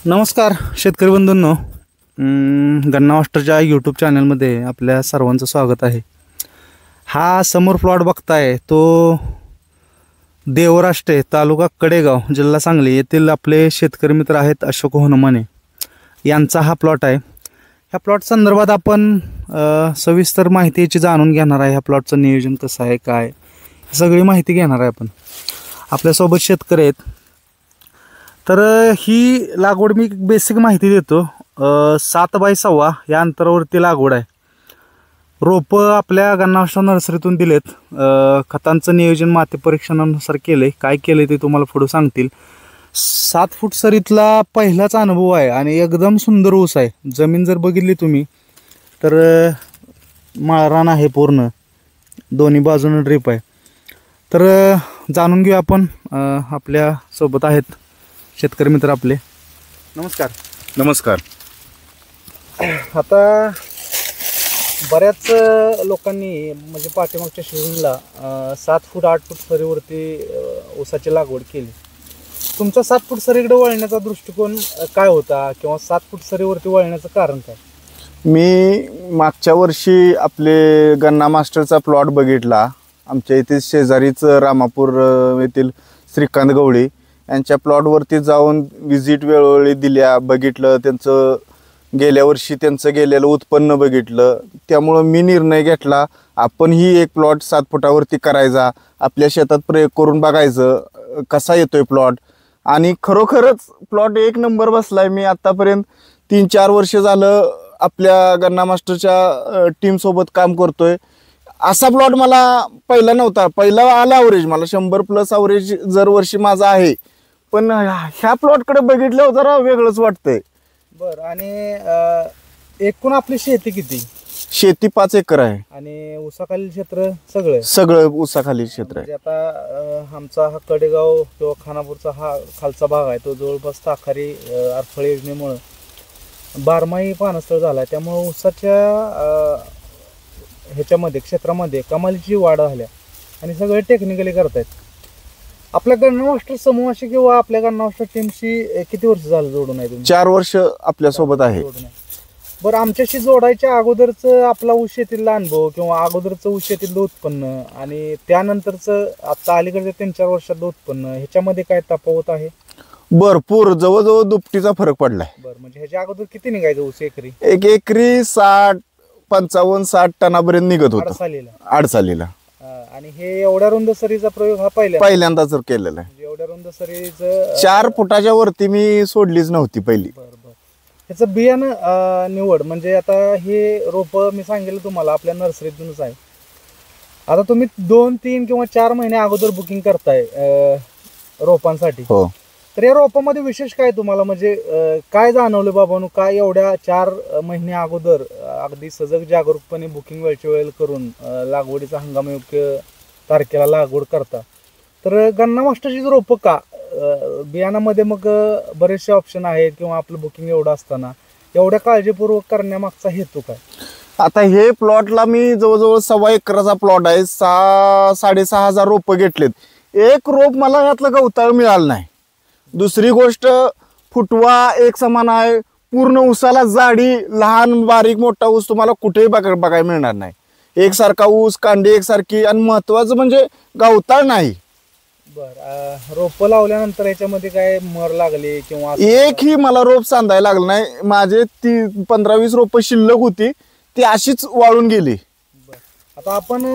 नमस्कार शेतकरी बंधूंनो, गन्ना मास्टरच्या यूट्यूब चॅनलमध्ये आपल्या सर्वांचं स्वागत आहे. हा समोर प्लॉट बघताय तो देवराष्ट्रे तालुका कडेगाव जिल्हा सांगली येथील आपले शेतकरी मित्र आहेत अशोक होनमाने यांचा हा प्लॉट आहे. ह्या प्लॉट संदर्भात आपण सविस्तर माहिती याची जाणून घेणार आहे. ह्या प्लॉटचं नियोजन कसं आहे, काय सगळी माहिती घेणार आहे आपण. आपल्यासोबत शेतकरी आहेत. तर ही लागवड मी बेसिक माहिती देतो. 7x6 या अंतरावरती लागवड आहे. रोपं आपल्या गन्ना मास्टर नर्सरीतून दिलेत. खतांचं नियोजन माती परीक्षणानुसार केले. काय केले ते तुम्हाला पुढे सांगतील. 7 फूट सरीतला पहिलाच अनुभव आहे आणि एकदम सुंदर ऊस आहे. जमीन जर बघितली तुम्ही तर माळरान आहे, पूर्ण दोन्ही बाजूने ड्रीप आहे. तर जाणून घेऊ आपण. आपल्या सोबत आहेत शेतकरी मित्र आपले. नमस्कार. नमस्कार. आता बऱ्याच लोकांनी म्हणजे पाठीमागच्या सीझनला 7 फूट 8 फूट सरीवरती ऊसाची लागवड केली. तुमचा 7 फूट सरीकडे वळण्याचा दृष्टिकोन काय होता किंवा 7 फूट सरीवरती वळण्याचं कारण काय? मी मागच्या वर्षी आपले गन्ना मास्टरचा प्लॉट बघितला. आमच्या इथे शेजारीच रामापूर येथील श्रीकांत गवळी यांच्या प्लॉटवरती जाऊन विजिट वेळोवेळी दिल्या, बघितलं त्यांचं गेल्या वर्षी त्यांचं गेलेलं उत्पन्न बघितलं. त्यामुळं मी निर्णय घेतला आपणही एक प्लॉट 7 फुटावरती करायचा, आपल्या शेतात प्रयोग करून बघायचं कसा येतोय प्लॉट. आणि खरोखरच प्लॉट एक नंबर बसलाय. मी आत्तापर्यंत 3-4 वर्ष झालं आपल्या गन्ना मास्टरच्या टीमसोबत काम करतोय. असा प्लॉट मला पहिला नव्हता. पहिला आला ॲव्हरेज मला 100+ ॲव्हरेज दरवर्षी माझा आहे, पण ह्या प्लॉटकडे बघितल्यावर जरा वेगळंच वाटतंय. बरं. आणि एकूण आपली शेती किती? शेती 5 एकर आहे आणि ऊसाखालील क्षेत्र सगळं ऊसाखालील क्षेत्र आहे. आता आमचा हा कडेगाव किंवा खानापूरचा हा खालचा भाग आहे, तो जवळपास ताकारी अडथळे योजनेमुळं बारमाही पानस्थळ झाला आहे. त्यामुळं ऊसाच्या ह्याच्यामध्ये क्षेत्रामध्ये कमालीची वाढ झाल्या आणि सगळे टेक्निकली करतायत. आपल्या गन्ना मास्टर समूहाशी किंवा आपल्या गन्ना मास्टर टीमशी किती वर्ष झालं जोडून आहे तुम्ही? 4 वर्ष आपल्यासोबत आहे. बरं, आमच्याशी जोडायच्या अगोदरचं आपला ऊस शेतीतला अनुभव किंवा अगोदरचं ऊस शेतीतलं उत्पन्न आणि त्यानंतरचं आता अलीकडच्या 3-4 वर्षातलं उत्पन्न ह्याच्यामध्ये काय तफावत आहे? भरपूर, जवळजवळ दुपटीचा फरक पडलाय. बरं, म्हणजे ह्याच्या अगोदर किती निघायचं ऊस एकरी? एक एकरी 55-60 टनापर्यंत निघत होता आडसालीला. आणि हे एवढ्या रुंद सरीचा प्रयोग हा पहिल्यांदाच केलेला आहे. एवढ्या रुंद सरीचं 4 फुटाच्या वरती मी सोडलीच नव्हती पहिली. ह्याचं बियाणं निवड म्हणजे आता हे रोप मी सांगितलं तुम्हाला आपल्या नर्सरीतूनच आहे. आता तुम्ही 2-3 किंवा 4 महिने अगोदर बुकिंग करताय रोपांसाठी. हो. तर या रोपामध्ये विशेष काय तुम्हाला म्हणजे काय जाणवलं बाबांनो? काय एवढ्या 4 महिने अगोदर अगदी सजग जागरूकपणे बुकिंग वेळच्या वेळेला करून लागवडीचा हंगाम योग्य तारखेला लागवड करता. तर गन्ना मास्टरची रोपं का बियाणामध्ये मग बरेचसे ऑप्शन आहेत किंवा आपलं बुकिंग एवढं असताना एवढ्या काळजीपूर्वक करण्यामागचा हेतू काय? आता हे प्लॉटला मी जवळजवळ 1.25 एकराचा प्लॉट आहे. 6-6.5 हजार रोपं घेतलेत. एक रोप मला यातलं गवताळ मिळालं नाही. दुसरी गोष्ट, फुटवा एक समान आहे. पूर्ण ऊसाला जाडी, लहान बारीक मोठा ऊस तुम्हाला कुठेही बघायला मिळणार नाही. एकसारखा ऊस, कांडी एकसारखी, आणि महत्वाचं म्हणजे गवताळ नाही. बरं, रोप लावल्यानंतर याच्यामध्ये काय मर लागली किंवा एकही मला रोप सांधायला लागलं नाही. माझे 15-20 रोप शिल्लक होती, ती अशीच वाळून गेली. आता आपण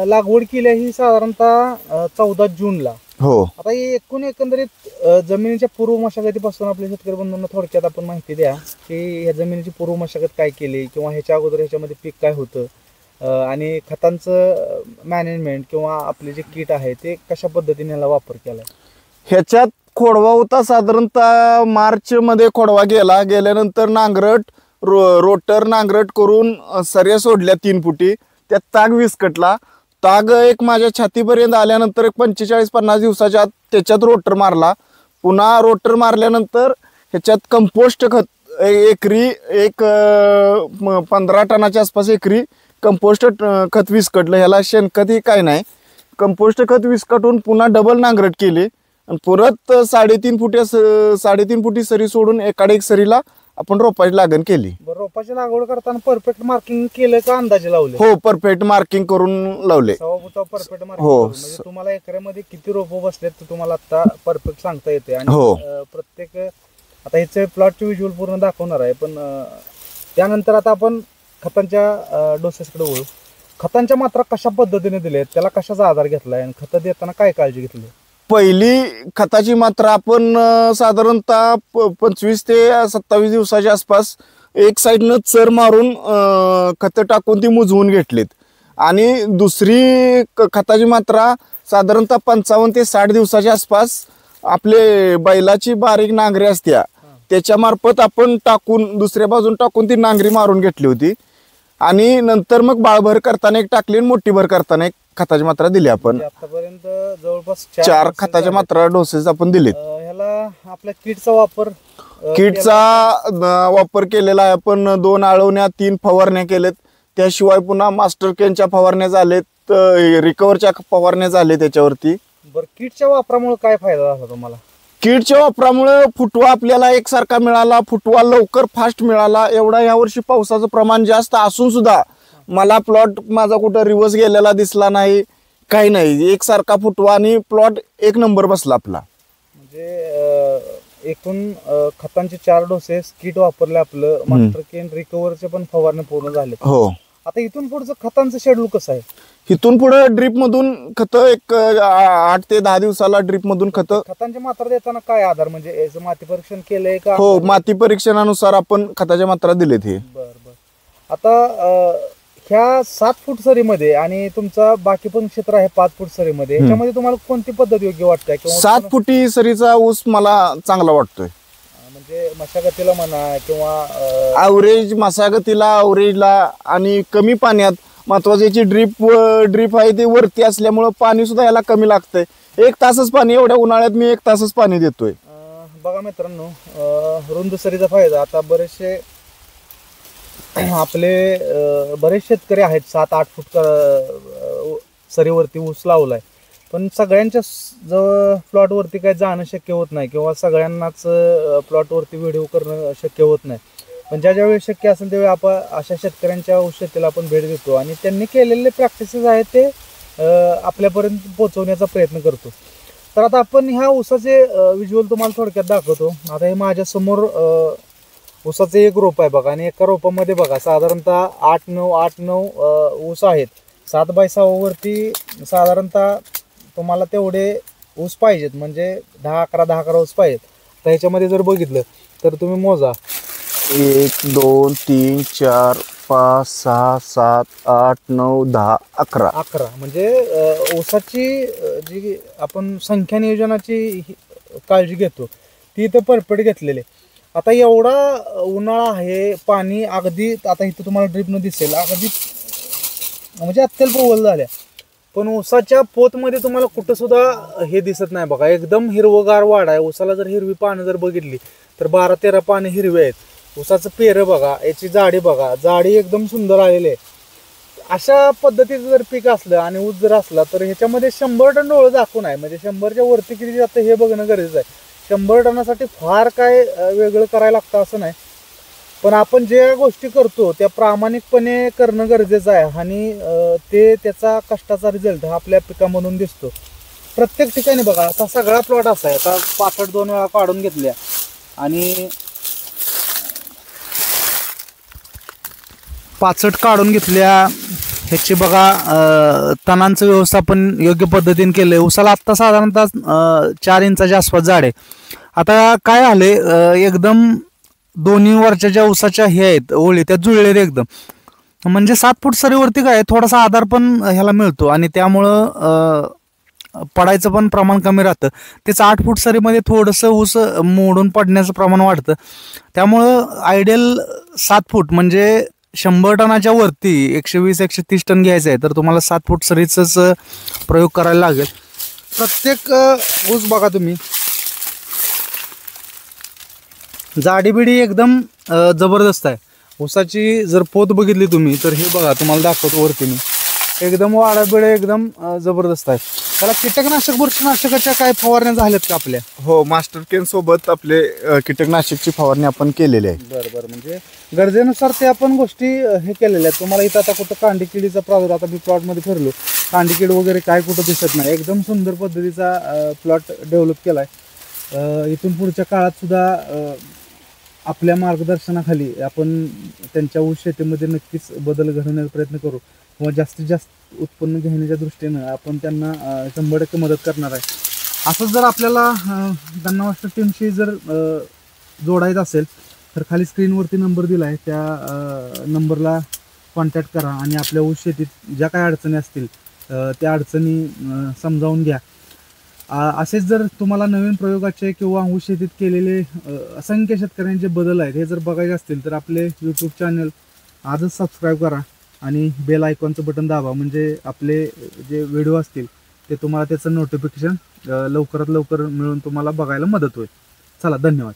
लागवड केली ही साधारणतः 14 जूनला. हो. आता एकूण एकंदरीत जमिनीच्या पूर्व मशागतीपासून आपल्या शेतकरी बंधूंना थोडक्यात आपण माहिती द्या की ह्या जमिनीची पूर्व मशागत काय केली किंवा ह्याच्या अगोदर ह्याच्यामध्ये पीक काय होतं आणि खतांचं मॅनेजमेंट किंवा आपले जे किट आहे ते कशा पद्धतीने ह्याला वापर केला. ह्याच्यात खोडवा होता साधारणतः मार्च मध्ये खोडवा गेल्यानंतर नांगरट रोटर नांगरट करून सऱ्या सोडल्या 3 फुटी. त्यात ताग विस्कटला. ताग एक माझ्या छातीपर्यंत आल्यानंतर एक 45-50 दिवसाच्या आत त्याच्यात रोटर मारला. पुन्हा रोटर मारल्यानंतर ह्याच्यात कंपोस्ट खत एकरी 15 टनाच्या आसपास एकरी कंपोस्ट खत विस्कटलं. ह्याला शेणखत ही काय नाही. कंपोस्ट खत विस्कटून पुन्हा डबल नांगरट केली आणि परत 3.5 फुटी सरी सोडून एकाड एक सरीला आपण रोपाची लागण केली. रोपाची लागवड करताना परफेक्ट मार्किंग केलं का अंदाजे लावले? हो, परफेक्ट मार्किंग करून लावले. परफेक्ट मार्किंग म्हणजे तुम्हाला एकरामध्ये किती रोपं बसलेत ते तुम्हाला आता परफेक्ट सांगता येते. आणि प्रत्येक आता ह्याचे प्लॉटचे व्हिज्युअल पूर्ण दाखवणार आहे, पण त्यानंतर आता आपण खतांच्या डोसेसकडे वळू. खतांच्या मात्रा कशा पद्धतीने दिल्या, त्याला कशाचा आधार घेतलाय आणि खतं देताना काय काळजी घेतली? पहिली खताची मात्रा आपण साधारणतः 25 ते 27 दिवसाच्या आसपास एक साईडनं चर मारून खतं टाकून ती मुजवून घेतलीत. आणि दुसरी खताची मात्रा साधारणतः 55 ते 60 दिवसाच्या आसपास आपले बैलाची बारीक नांगरी असत्या त्याच्या मार्फत आपण टाकून दुसऱ्या बाजून टाकून ती नांगरी मारून घेतली होती. आणि नंतर मग बाळभर करताना एक टाकली आणि मोठी भर करताना एक खताची मात्रा दिली. आपण आतापर्यंत जवळपास 4 खताच्या मात्रा डोसेस आपण दिलेत. ह्याला आपल्या किटचा वापर केलेला आहे. आपण 2 आळवण्या 3 फवारण्या केलेत. त्याशिवाय पुन्हा मास्टर केनच्या फवारण्या झालेत, रिकव्हरच्या फवारण्या झाले त्याच्यावरती. बरं, किटच्या वापरामुळे काय फायदा झाला तुम्हाला? किटच्या वापरामुळे फुटवा आपल्याला एकसारखा मिळाला, फुटवा लवकर फास्ट मिळाला. एवढा यावर्षी पावसाचं प्रमाण जास्त असून सुद्धा मला प्लॉट माझा कुठं रिवर्स गेलेला दिसला नाही, काही नाही. एकसारखा फुटवा आणि प्लॉट एक नंबर बसला आपला. म्हणजे एकूण खतांचे 4 डोसेस किट वापरले, आपलं मास्टर केन रिकव्हरचे पण फवारणी पूर्ण झाले. हो. आता इथून पुढचं खतांचं शेड्यूल कसं आहे? इथून पुढे ड्रीप मधून खत एक 8 ते 10 दिवसाला ड्रीप मधून खत. खतांच्या मात्रा देताना काय आधार, म्हणजे याचं माती परीक्षण केलंय का? हो, माती परीक्षणानुसार आपण खताच्या मात्रा दिलेत. हे आता ह्या 7 फूट सरीमध्ये आणि तुमचा बाकी पण क्षेत्र आहे 5 फूट सरीमध्ये, याच्यामध्ये तुम्हाला कोणती पद्धत योग्य वाटते? 7 फुटी सरीचा ऊस मला चांगला वाटतोय. म्हणजे मशागतीला म्हणा किंवा ॲव्हरेज मशागतीला, ॲव्हरेजला आणि कमी पाण्यात. महत्वाची ड्रीप आहे ते वरती असल्यामुळे पाणी सुद्धा याला कमी लागतंय. 1 तासच पाणी, एवढ्या उन्हाळ्यात मी 1 तासच पाणी देतोय. बघा मित्रांनो, रुंद सरीचा फायदा. आता बरेचसे बरेच शेतकरी आहेत 7-8 फूट सरीवरती ऊस लावलाय, पण सगळ्यांच्या प्लॉटवरती काय जाणं शक्य होत नाही किंवा सगळ्यांनाच प्लॉटवरती व्हिडिओ करणं शक्य होत नाही. पण ज्यावेळी शक्य असेल त्यावेळी आपण अशा शेतकऱ्यांच्या ऊस शेतीला आपण भेट देतो आणि त्यांनी केलेले प्रॅक्टिसेस आहेत ते आपल्यापर्यंत पोहोचवण्याचा प्रयत्न करतो. तर आता आपण ह्या ऊसाचे व्हिज्युअल तुम्हाला थोडक्यात दाखवतो. आता हे माझ्यासमोर ऊसाचं एक रोप आहे बघा, आणि एका रोपामध्ये बघा साधारणतः 8-9 ऊस आहेत. 7x6 वरती साधारणतः तुम्हाला तेवढे ऊस पाहिजेत, म्हणजे 10-11 ऊस पाहिजेत. तर ह्याच्यामध्ये जर बघितलं तर तुम्ही मोजा, 1 2 3 4 5 6 7 8 9 10 11. म्हणजे ऊसाची जी आपण संख्या नियोजनाची काळजी घेतो ती इथं परफेक्ट घेतलेली. आता एवढा उन्हाळा आहे, पाणी अगदी आता इथं तुम्हाला ड्रीपनं दिसेल अगदी म्हणजे अत्यल्प ओल झाल्या, पण ऊसाच्या पोतमध्ये तुम्हाला कुठं सुद्धा हे दिसत नाही बघा. एकदम हिरवगार वाढ आहे. ऊसाला जर हिरवी पानं जर बघितली तर 12-13 पाने हिरवे आहेत. ऊसाचं पेरं बघा, याची जाडी बघा, जाडी एकदम सुंदर आलेली आहे. अशा पद्धतीचं जर पीक असलं आणि ऊस जर असला तर ह्याच्यामध्ये 100 टन डोळं दाखवून आहे, म्हणजे 100च्या वरती किती जातं हे बघणं गरजेचं आहे. 100 टनासाठी फार काय वेगळं करायला लागतं असं नाही, पण आपण ज्या गोष्टी करतो त्या प्रामाणिकपणे करणं गरजेचं आहे आणि ते त्याचा कष्टाचा रिझल्ट हा आपल्या पिकामधून दिसतो. प्रत्येक ठिकाणी बघा, आता सगळा प्लॉट असा आहे. आता 65 2 वेळा काढून घेतल्या आणि 65 काढून घेतल्या. ह्याची बघा तणांचं व्यवस्थापन योग्य पद्धतीने केलं आहे. ऊसाला आत्ता साधारणतः 4 इंचाच्या आसपास झाड आहे. आता काय आले, एकदम दोन्ही वरच्या ज्या ऊसाच्या हे आहेत ओळी त्या जुळलेल्या एकदम, म्हणजे 7 फूट सरीवरती काय थोडासा आधार पण ह्याला मिळतो आणि त्यामुळं पडायचं पण प्रमाण कमी राहतं. तेच 8 फूट सरीमध्ये थोडंसं ऊस मोडून पडण्याचं प्रमाण वाढतं. त्यामुळं आयडियल 7 फूट म्हणजे 100 टनाच्या वरती 120-130 टन घ्यायचं आहे तर तुम्हाला 7 फूट सरीचाच प्रयोग करायला लागेल. प्रत्येक ऊस बघा तुम्ही, जाडीबिडी एकदम जबरदस्त आहे. ऊसाची जर पोत बघितली तुम्ही तर हे बघा, तुम्हाला दाखवतो वरती मी, एकदम वाडाबिडे एकदम जबरदस्त आहे. त्याला कीटकनाशक बुरशीनाशकाच्या काय फवारण्या झाल्यात का आपल्या? हो, मास्टर केन सोबत आपले कीटकनाशकची फवारणी आपण केलेली आहे. बरं म्हणजे गरजेनुसार ते आपण गोष्टी हे केलेल्या आहेत. तुम्हाला इथं आता कुठं कांडीकिडीचा प्रादुर्भाव, आता मी प्लॉटमध्ये फिरलो, कांडीकीड वगैरे काय कुठं दिसत नाही. एकदम सुंदर पद्धतीचा प्लॉट डेव्हलप केला आहे. इथून पुढच्या काळात सुद्धा आपल्या मार्गदर्शनाखाली आपण त्यांच्या ऊस शेतीमध्ये नक्कीच बदल घडवण्याचा प्रयत्न करू किंवा जास्तीत जास्त उत्पन्न घेण्याच्या दृष्टीनं आपण त्यांना 100% मदत करणार आहे. असंच जर आपल्याला गन्ना मास्टर टीमशी जर जोडायचं असेल तर खाली स्क्रीनवरती नंबर दिला आहे, त्या नंबरला कॉन्टॅक्ट करा आणि आपल्या ऊस शेतीत ज्या काही अडचणी असतील त्या अडचणी समजावून घ्या. असेच जर तुम्हाला नवीन प्रयोगाचे किंवा ऊस शेतीत केलेले असंख्य शेतकऱ्यांचे बदल आहेत हे जर बघायचे असतील तर आपले यूट्यूब चॅनल आजच सबस्क्राईब करा आणि बेल आयकॉनचं बटन दाबा, म्हणजे आपले जे व्हिडिओ असतील ते तुम्हाला त्याचं नोटिफिकेशन लवकरात लवकर मिळून तुम्हाला बघायला मदत होईल. चला, धन्यवाद.